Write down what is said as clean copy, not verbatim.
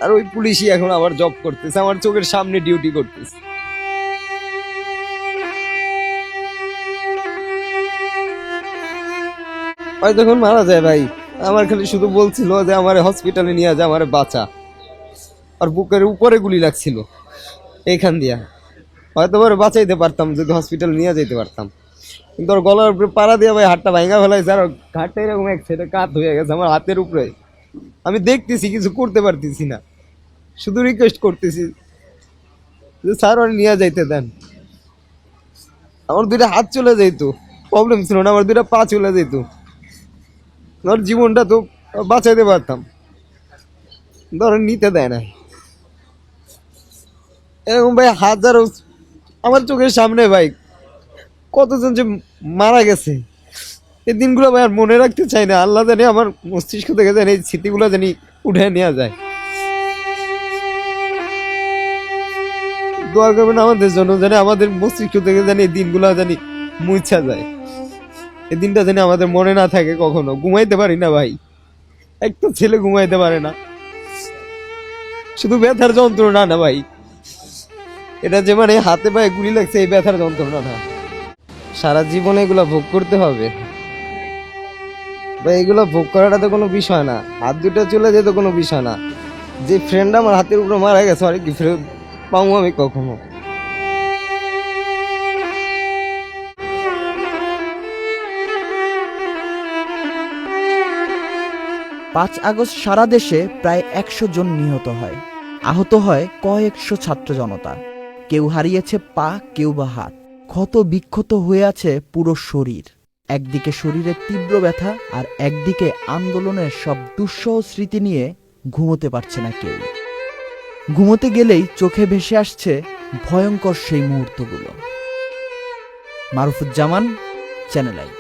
আর ওই পুলিশই এখন আবার জব করতেছে, আমার চোখের সামনে ডিউটি করতেছে। ভাই যখন মারা যায় ভাই, আমার খালি শুধু বলছিল যে আমার হসপিটালে নিয়ে যা, আমার বাঁচা। আর বুকের উপরে গুলি লাগছিল এইখান দিয়া, হয়তো আবার বাঁচাইতে পারতাম যদি হসপিটাল নিয়ে যেতে পারতাম, কিন্তু ওর গলার উপরে পাড়া দিয়ে ভাই হাতটা ভাঙা ফেলাইছে, আর ঘাটটা এরকম এক সাইডে কাত হয়ে গেছে আমার হাতের উপরে। আমি দেখতেছি, কিছু করতে পারতেছি না, শুধু রিকোয়েস্ট করতেছি যে স্যার ওর নিয়ে যাইতে দেন। আমার দুইটা হাত চলে যাইতো, প্রবলেম ছিল না, আমার দুইটা পা চলে যেত, ওর জীবনটা তো বাঁচাইতে পারতাম, ধর নিতে দেয় না। এরকম ভাই হাজারো আমার চোখের সামনে ভাই কতজন যে মারা গেছে, এই দিনগুলো ভাই আর মনে রাখতে চাই না। আল্লাহ জানি আমার মস্তিষ্ক থেকে জানি এই স্মৃতিগুলো জানি উঠে নেওয়া যায়। দোয়া করবেন আমাদের জন্য, জানি আমাদের মস্তিষ্ক থেকে জানি এই দিনগুলো জানি মুছা যায়, এই দিনটা জানি আমাদের মনে না থাকে কখনো। ঘুমাইতে পারি না ভাই, একটা ছেলে ঘুমাইতে পারে না, শুধু ব্যথার যন্ত্রণা না ভাই, এটা যে মানে হাতে পায়ে গুলি লাগছে এই ব্যথার যন্ত্রণা না, সারা জীবনে এগুলো ভোগ করতে হবে ভাই। এগুলো ভোগ করাটা তো কোনো বিষয় না, হাত দুটো চলে যেত কোনো বিষয় না। যে ফ্রেন্ড আমার হাতের উপরে মারা গেছে, আর কি ফেরত পাবো আমি কখনো? 5 আগস্ট সারা দেশে প্রায় 100 জন নিহত হয়, আহত হয় কয়েকশো ছাত্র জনতা। কেউ হারিয়েছে পা, কেউ বা হাত, ক্ষত বিক্ষত হয়ে আছে পুরো শরীর। একদিকে শরীরের তীব্র ব্যথা, আর একদিকে আন্দোলনের সব দুঃসহ স্মৃতি নিয়ে ঘুমোতে পারছে না কেউ। ঘুমোতে গেলেই চোখে ভেসে আসছে ভয়ঙ্কর সেই মুহূর্তগুলো। মারুফুজ্জামান, চ্যানেল আই।